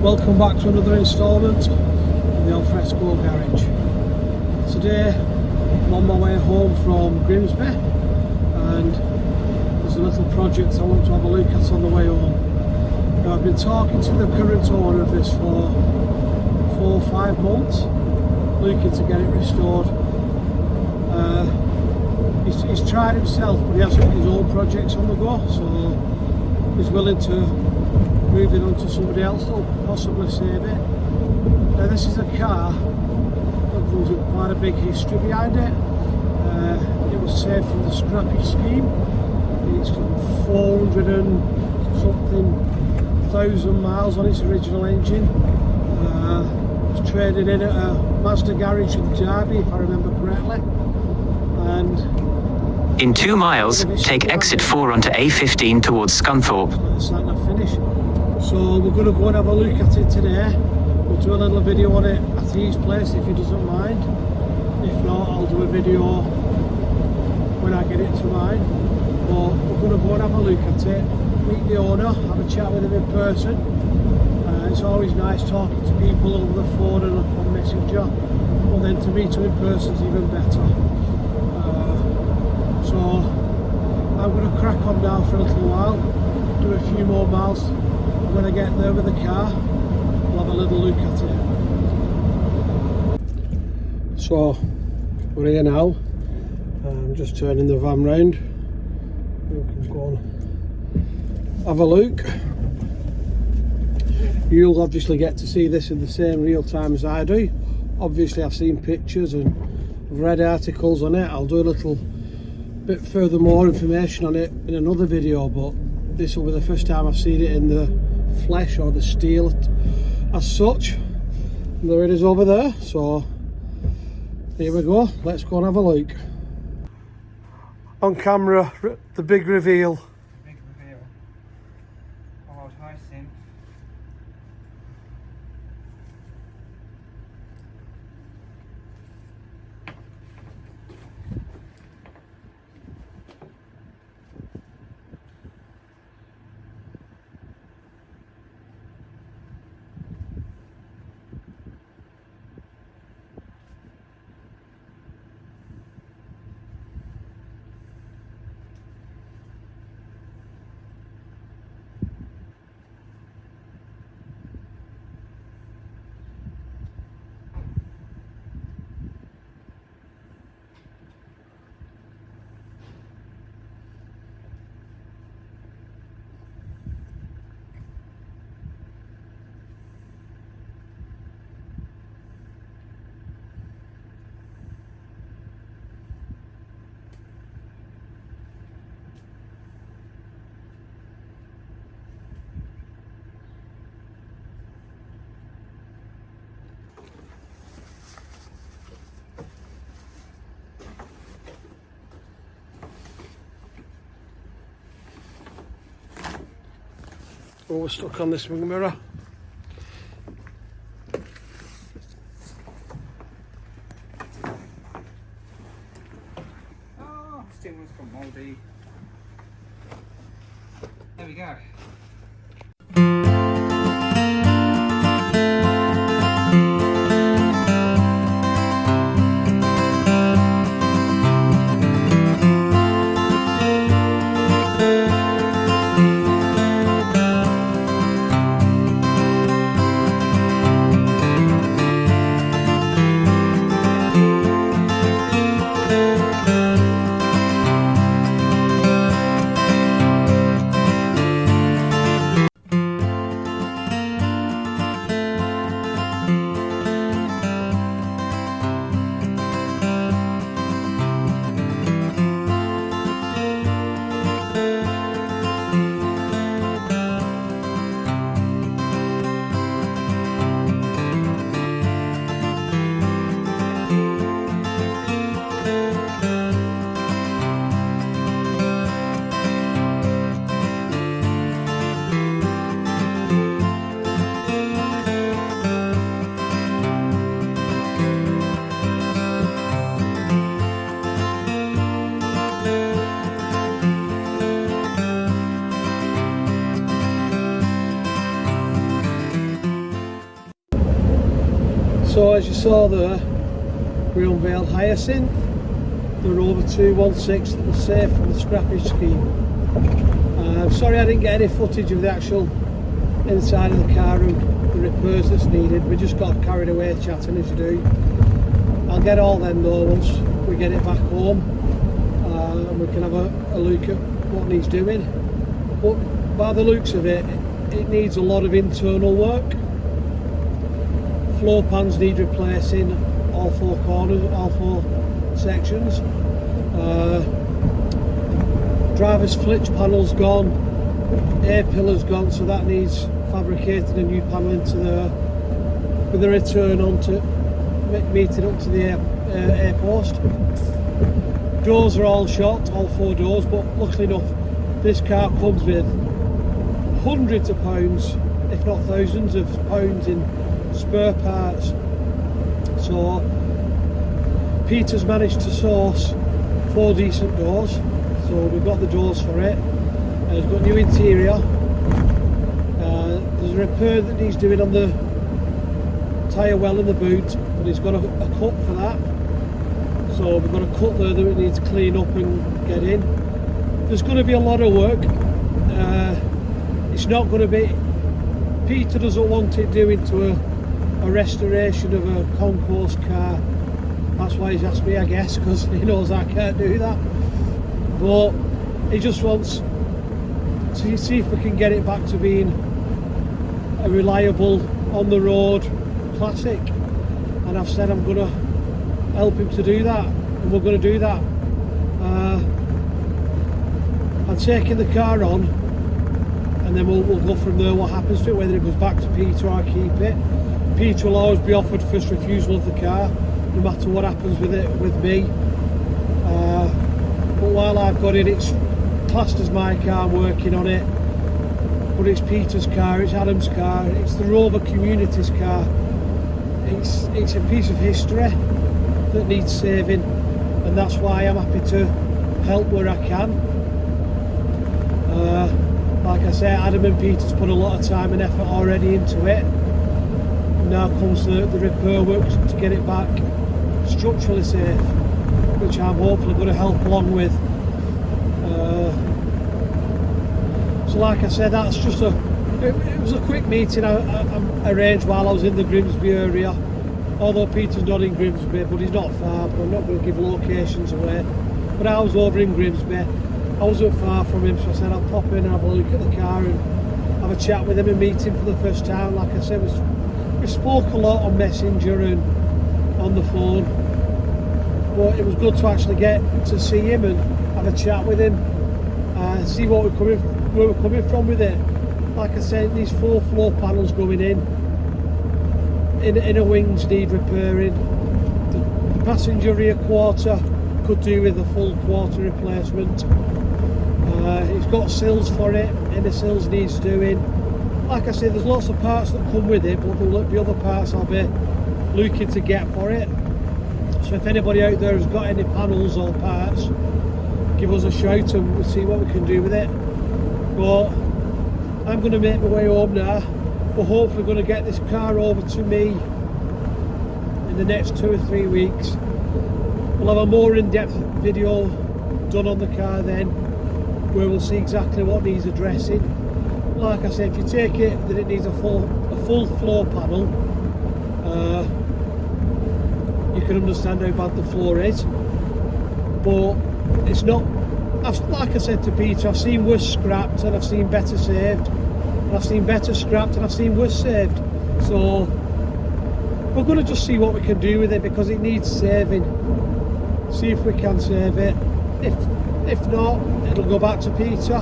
Welcome back to another instalment of the Al-fresco garage. Today I'm on my way home from Grimsby and there's a little project I want to have a look at on the way home. Now, I've been talking to the current owner of this for 4 or 5 months, looking to get it restored. He's tried himself, but he has got his own projects on the go, so he's willing to move it on to somebody else that'll possibly save it. Now, this is a car that comes with quite a big history behind it. It was saved from the scrappage scheme. It's got 400 and something thousand miles on its original engine. It was traded in at a Mazda garage in Derby, if I remember correctly. And in 2 miles, take exit 4 onto A15 towards Scunthorpe. So we're going to go and have a look at it today. We'll do a little video on it at his place if he doesn't mind. If not, I'll do a video when I get it to mine. But we're going to go and have a look at it, meet the owner, have a chat with him in person. It's always nice talking to people over the phone and on Messenger, but then to meet them in person is even better. So I'm going to crack on now for a little while, do a few more miles. When I get there with the car, we'll have a little look at it. So we're here now. I'm just turning the van round. We can go and have a look. You'll obviously get to see this in the same real time as I do. Obviously I've seen pictures and I've read articles on it. I'll do a little bit further more information on it in another video, but this will be the first time I've seen it in the flesh or the steel as such. And there it is over there, so here we go, let's go and have a look. On camera, the big reveal. Big reveal. Oh, hi, Sim. Oh, we're stuck on this wing mirror. Oh, steering wheel's gone mouldy. There we go. So as you saw there, we unveiled Hyacinth, the Rover 216 that was saved from the scrappage scheme. I'm sorry I didn't get any footage of the actual inside of the car and the repairs that's needed. We just got carried away chatting as you do. I'll get all them though once we get it back home, and we can have a look at what needs doing. But by the looks of it, it needs a lot of internal work. Floor pans need replacing, all four corners, all four sections. Driver's flitch panel's gone, air pillar's gone, so that needs fabricating a new panel into there with a return on to meet it up to the air post. Doors are all shot, all four doors, but luckily enough this car comes with hundreds of pounds, if not thousands of pounds in spare parts. So Peter's managed to source 4 decent doors, so we've got the doors for it. It's got new interior. There's a repair that needs doing on the tyre well in the boot, but he's got a cut for that. So we've got a cut there that we need to clean up and get in. There's going to be a lot of work. It's not going to be, Peter doesn't want it doing to a restoration of a concourse car. That's why he's asked me, I guess, because he knows I can't do that. But he just wants to see if we can get it back to being a reliable, on the road classic. And I've said I'm going to help him to do that, and we're going to do that. I'm taking the car on, and then we'll go from there what happens to it, whether it goes back to Peter or I keep it. Peter will always be offered first refusal of the car, no matter what happens with it with me. But while I've got it, it's classed as my car, I'm working on it. But it's Peter's car, it's Adam's car, it's the Rover community's car. It's a piece of history that needs saving, and that's why I'm happy to help where I can. Like I say, Adam and Peter's put a lot of time and effort already into it. Now comes the repair work to get it back structurally safe, which I'm hopefully going to help along with. So like I said, that's just it was a quick meeting I arranged while I was in the Grimsby area. Although Peter's not in Grimsby, but he's not far, but I'm not going to give locations away. But I was over in Grimsby, I wasn't far from him, so I said I'll pop in and have a look at the car and have a chat with him and meet him for the first time. Like I said, we spoke a lot on Messenger and on the phone, but it was good to actually get to see him and have a chat with him, see where we're coming from with it. Like I said, these 4 floor panels going in. Inner wings need repairing. The passenger rear quarter could do with a full quarter replacement. It's got sills for it, inner sills needs doing. Like I said, there's lots of parts that come with it, but there'll be other parts I'll be looking to get for it. So if anybody out there has got any panels or parts, give us a shout and we'll see what we can do with it. But I'm going to make my way home now. We're hopefully going to get this car over to me in the next 2 or 3 weeks. We'll have a more in-depth video done on the car then, where we'll see exactly what needs addressing. Like I said, if you take it that it needs a full floor panel, you can understand how bad the floor is. But it's not. Like I said to Peter, I've seen worse scrapped and I've seen better saved. And I've seen better scrapped and I've seen worse saved. So we're going to just see what we can do with it, because it needs saving. See if we can save it. If not, it'll go back to Peter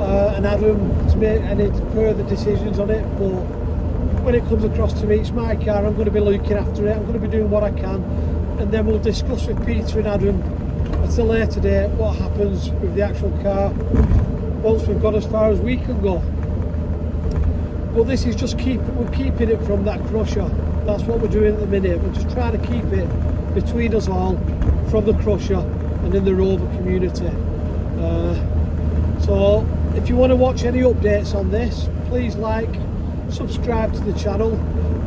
and Adam to make any further decisions on it. But when it comes across to me, it's my car, I'm going to be looking after it, I'm going to be doing what I can, and then we'll discuss with Peter and Adam at a later date what happens with the actual car once we've got as far as we can go. But this is just we're keeping it from that crusher. That's what we're doing at the minute. We're just trying to keep it between us all from the crusher and in the Rover community. So if you want to watch any updates on this, please like, subscribe to the channel.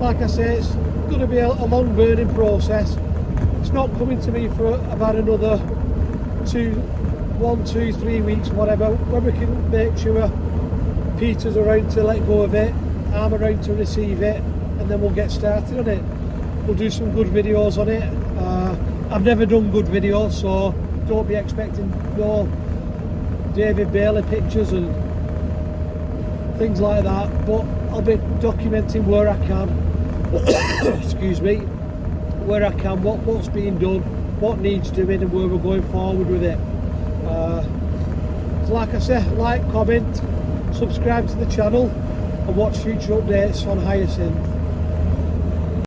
Like I say, it's going to be a long burning process. It's not coming to me for about another 1, 2, 3 weeks, whatever, when we can make sure Peter's around to let go of it, I'm around to receive it, and then we'll get started on it. We'll do some good videos on it. I've never done good videos, so don't be expecting no David Bailey pictures and things like that, but I'll be documenting where I can excuse me, where I can, what's being done, what needs doing, and where we're going forward with it. So like I said, like, comment, subscribe to the channel and watch future updates on Hyacinth.